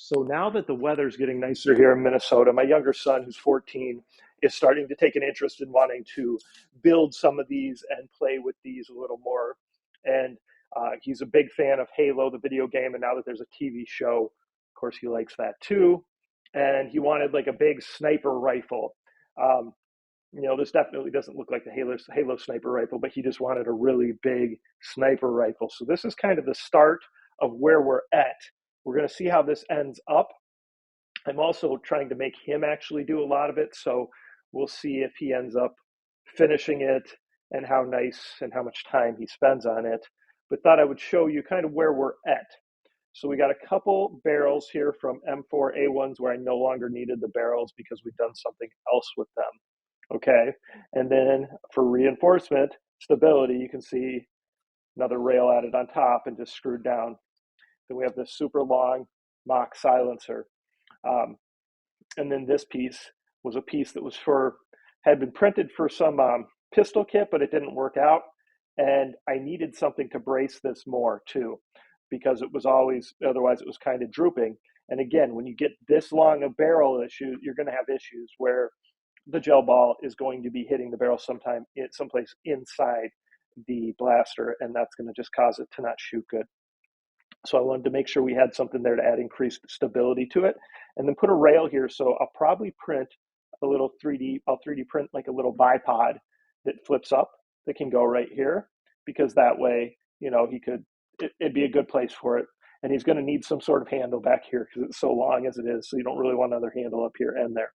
So now that the weather's getting nicer here in Minnesota, my younger son, who's 14, is starting to take an interest in wanting to build some of these and play with these a little more. And he's a big fan of Halo, the video game, and now that there's a TV show, of course, he likes that too. And he wanted like a big sniper rifle. Um, this definitely doesn't look like the Halo sniper rifle, but he just wanted a really big sniper rifle. So this is kind of the start of where we're at. We're going to see how this ends up. I'm also trying to make him actually do a lot of it. So we'll see if he ends up finishing it and how nice and how much time he spends on it. But thought I would show you kind of where we're at. So we got a couple barrels here from M4a1s where I no longer needed the barrels because we've done something else with them. Okay. And then for reinforcement, stability, you can see another rail added on top and just screwed down. Then we have this super long mock silencer. And then this piece was a piece that had been printed for some pistol kit, but it didn't work out. And I needed something to brace this more too, because otherwise it was kind of drooping. And again, when you get this long a barrel issue, you're going to have issues where the gel ball is going to be hitting the barrel someplace inside the blaster, and that's going to just cause it to not shoot good. So I wanted to make sure we had something there to add increased stability to it, and then put a rail here. So I'll probably print a little 3D print like a little bipod that flips up that can go right here, because that way, it'd be a good place for it. And he's going to need some sort of handle back here because it's so long as it is. So you don't really want another handle up here and there.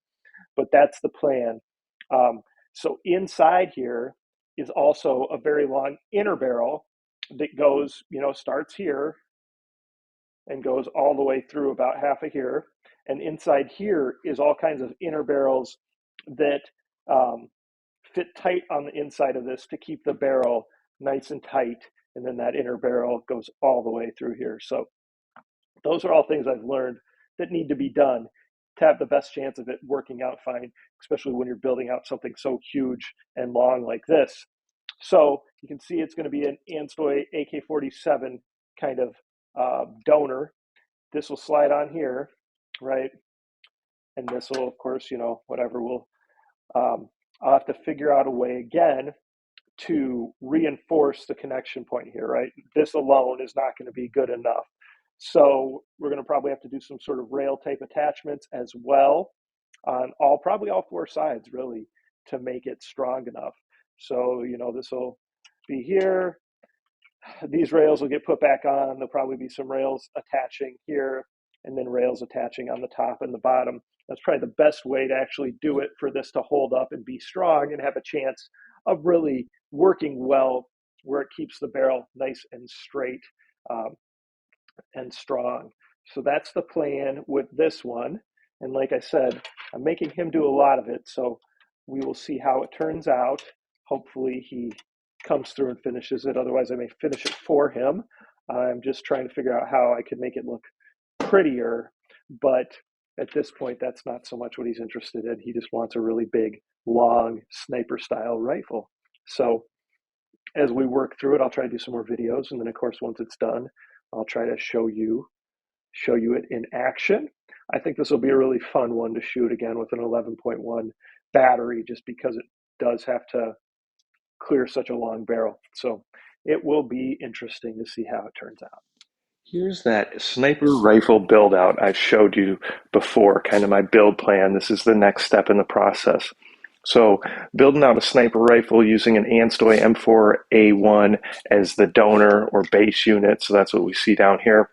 But that's the plan. So inside here is also a very long inner barrel that goes, starts here and goes all the way through about half of here. And inside here is all kinds of inner barrels that fit tight on the inside of this to keep the barrel nice and tight. And then that inner barrel goes all the way through here. So those are all things I've learned that need to be done to have the best chance of it working out fine, especially when you're building out something so huge and long like this. So you can see it's going to be an Anstoy AK-47 kind of donor. This will slide on here, right? And this will, of course, whatever will, I'll have to figure out a way again to reinforce the connection point here, right? This alone is not going to be good enough. So we're going to probably have to do some sort of rail type attachments as well on probably all four sides, really, to make it strong enough. So, this will be here. These rails will get put back on. There'll probably be some rails attaching here and then rails attaching on the top and the bottom. That's probably the best way to actually do it for this to hold up and be strong and have a chance of really working well where it keeps the barrel nice and straight and strong. So that's the plan with this one. And like I said, I'm making him do a lot of it. So we will see how it turns out. Hopefully he comes through and finishes it. Otherwise, I may finish it for him. I'm just trying to figure out how I could make it look prettier. But at this point, that's not so much what he's interested in. He just wants a really big, long sniper style rifle. So as we work through it, I'll try to do some more videos. And then, of course, once it's done, I'll try to show you it in action. I think this will be a really fun one to shoot again with an 11.1 battery, just because it does have to clear such a long barrel. So it will be interesting to see how it turns out. Here's that sniper rifle build out I showed you before, kind of my build plan. This is the next step in the process. So building out a sniper rifle using an Anstoy M4a1 as the donor or base unit. So that's what we see down here.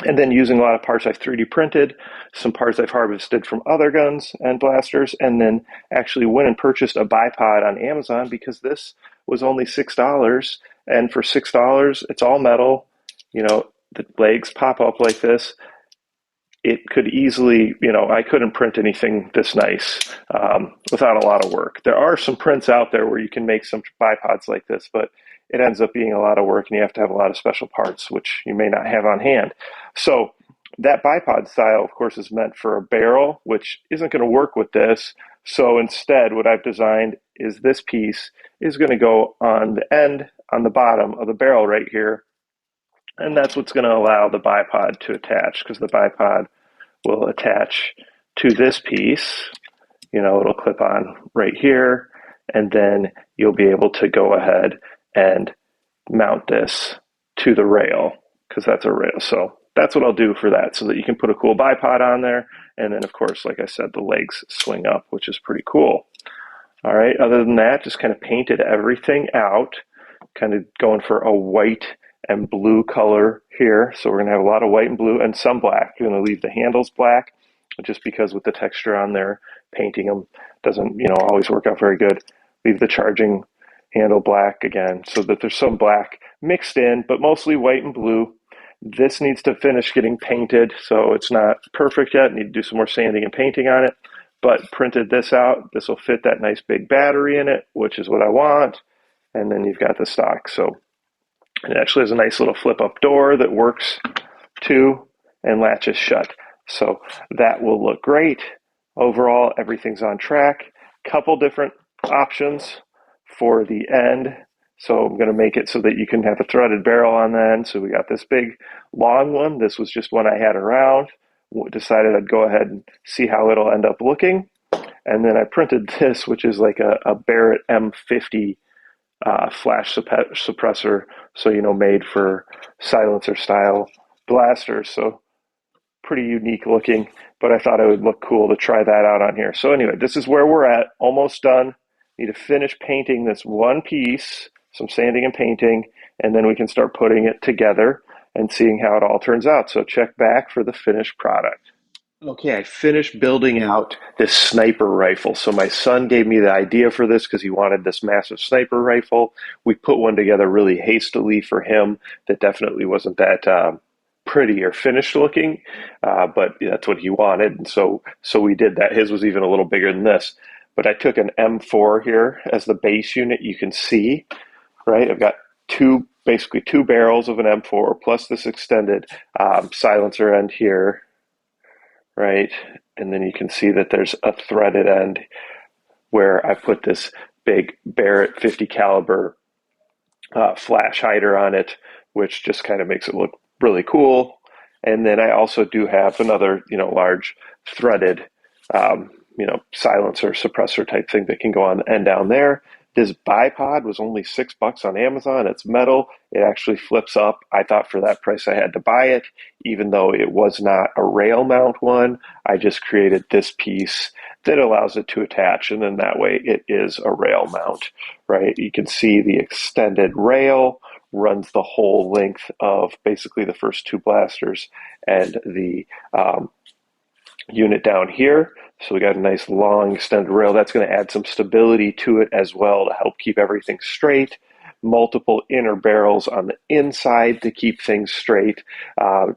And then using a lot of parts I've 3D printed, some parts I've harvested from other guns and blasters, and then actually went and purchased a bipod on Amazon because this was only $6. And for $6, it's all metal. The legs pop up like this. It could easily, I couldn't print anything this nice without a lot of work. There are some prints out there where you can make some bipods like this, but it ends up being a lot of work and you have to have a lot of special parts, which you may not have on hand. So that bipod style, of course, is meant for a barrel, which isn't going to work with this. So instead, what I've designed is this piece is going to go on the end, on the bottom of the barrel right here. And that's what's going to allow the bipod to attach, because the bipod will attach to this piece. You know, it'll clip on right here, and then you'll be able to go ahead and mount this to the rail, because that's a rail. So that's what I'll do for that, so that you can put a cool bipod on there. And then, of course, like I said, the legs swing up, which is pretty cool. All right, other than that, just kind of painted everything out, kind of going for a white and blue color here. So we're going to have a lot of white and blue and some black. We're going to leave the handles black, just because with the texture on there, painting them doesn't, always work out very good. Leave the charging handle black again, so that there's some black mixed in, but mostly white and blue. This needs to finish getting painted, so it's not perfect yet. Need to do some more sanding and painting on it, but printed this out. This will fit that nice big battery in it, which is what I want. And then you've got the stock. So it actually has a nice little flip up door that works too and latches shut. So that will look great. Overall, everything's on track. Couple different options for the end. So I'm going to make it so that you can have a threaded barrel on the end. So we got this big long one. This was just one I had around. Decided I'd go ahead and see how it'll end up looking. And then I printed this, which is like a Barrett M50 flash suppressor. So, made for silencer style blasters. So pretty unique looking, but I thought it would look cool to try that out on here. So anyway, this is where we're at, almost done. Need to finish painting this one piece, some sanding and painting, and then we can start putting it together and seeing how it all turns out. So check back for the finished product. Okay, I finished building out this sniper rifle. So my son gave me the idea for this because he wanted this massive sniper rifle. We put one together really hastily for him that definitely wasn't that pretty or finished looking, but that's what he wanted. And so we did that. His was even a little bigger than this. But I took an M4 here as the base unit. You can see, right? I've got basically two barrels of an M4 plus this extended silencer end here, right? And then you can see that there's a threaded end where I put this big Barrett 50 caliber flash hider on it, which just kind of makes it look really cool. And then I also do have another, large threaded, silencer suppressor type thing that can go on the end down there. This bipod was only $6 on Amazon. It's metal. It actually flips up. I thought for that price I had to buy it, even though it was not a rail mount one. I just created this piece that allows it to attach, and then that way it is a rail mount, right? You can see the extended rail runs the whole length of basically the first two blasters and the unit down here. So we got a nice long extended rail. That's going to add some stability to it as well to help keep everything straight. Multiple inner barrels on the inside to keep things straight,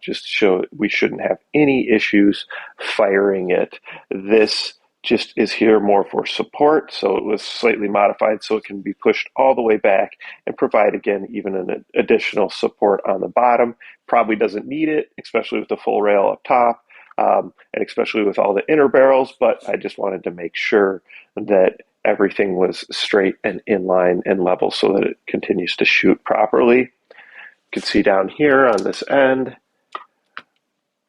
just to show we shouldn't have any issues firing it. This just is here more for support, so it was slightly modified so it can be pushed all the way back and provide, again, even an additional support on the bottom. Probably doesn't need it, especially with the full rail up top. And especially with all the inner barrels, but I just wanted to make sure that everything was straight and in line and level so that it continues to shoot properly. You can see down here on this end,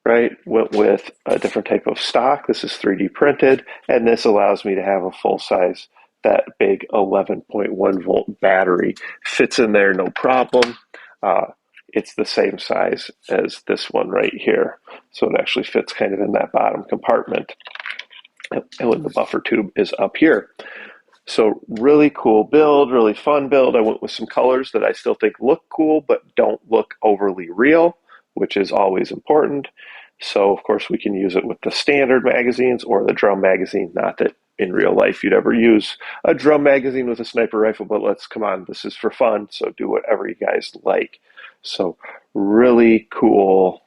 right, went with a different type of stock. This is 3D printed, and this allows me to have a full size, that big 11.1 volt battery fits in there, no problem. It's the same size as this one right here. So it actually fits kind of in that bottom compartment. And the buffer tube is up here. So really cool build, really fun build. I went with some colors that I still think look cool, but don't look overly real, which is always important. So of course we can use it with the standard magazines or the drum magazine. Not that in real life you'd ever use a drum magazine with a sniper rifle, but come on, this is for fun. So do whatever you guys like. So really cool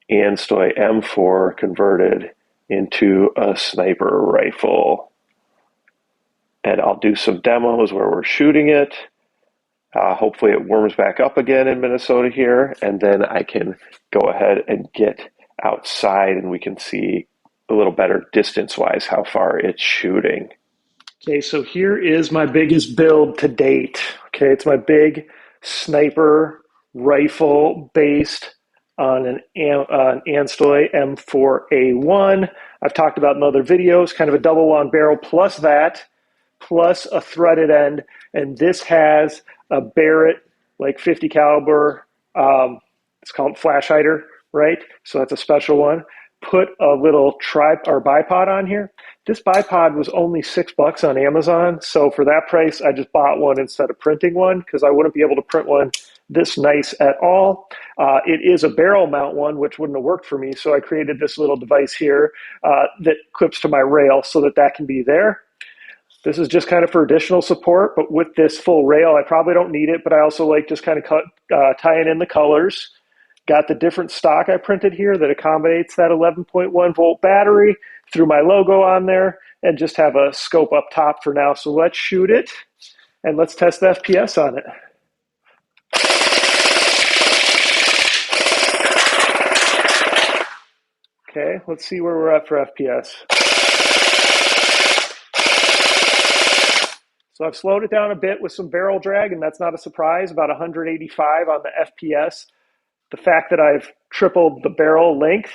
Anstoy M4 converted into a sniper rifle. And I'll do some demos where we're shooting it. Hopefully it warms back up again in Minnesota here, and then I can go ahead and get outside and we can see a little better distance-wise how far it's shooting. Okay, so here is my biggest build to date. Okay, it's my big sniper rifle based on an Anstoy M4a1. I've talked about in other videos, kind of a double long barrel plus that, plus a threaded end. And this has a Barrett, like 50 caliber, it's called flash hider, right? So that's a special one. Put a little or bipod on here. This bipod was only $6 on Amazon. So for that price, I just bought one instead of printing one because I wouldn't be able to print one this nice at all. It is a barrel mount one, which wouldn't have worked for me. So I created this little device here that clips to my rail so that that can be there. This is just kind of for additional support, but with this full rail, I probably don't need it, but I also like just kind of tying in the colors. Got the different stock I printed here that accommodates that 11.1 volt battery, threw my logo on there, and just have a scope up top for now. So let's shoot it, and let's test the FPS on it. Okay, let's see where we're at for FPS. So I've slowed it down a bit with some barrel drag, and that's not a surprise, about 185 on the FPS. The fact that I've tripled the barrel length,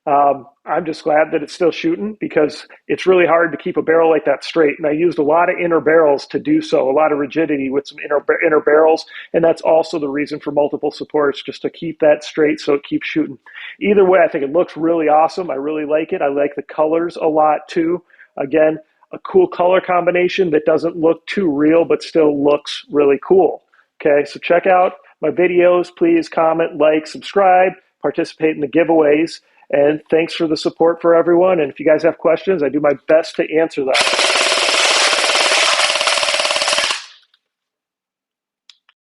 I'm just glad that it's still shooting because it's really hard to keep a barrel like that straight. And I used a lot of inner barrels to do so, a lot of rigidity with some inner barrels. And that's also the reason for multiple supports, just to keep that straight so it keeps shooting. Either way, I think it looks really awesome. I really like it. I like the colors a lot too. Again, a cool color combination that doesn't look too real, but still looks really cool. Okay, so check out my videos. Please comment, like, subscribe, participate in the giveaways. And thanks for the support for everyone. And if you guys have questions, I do my best to answer them.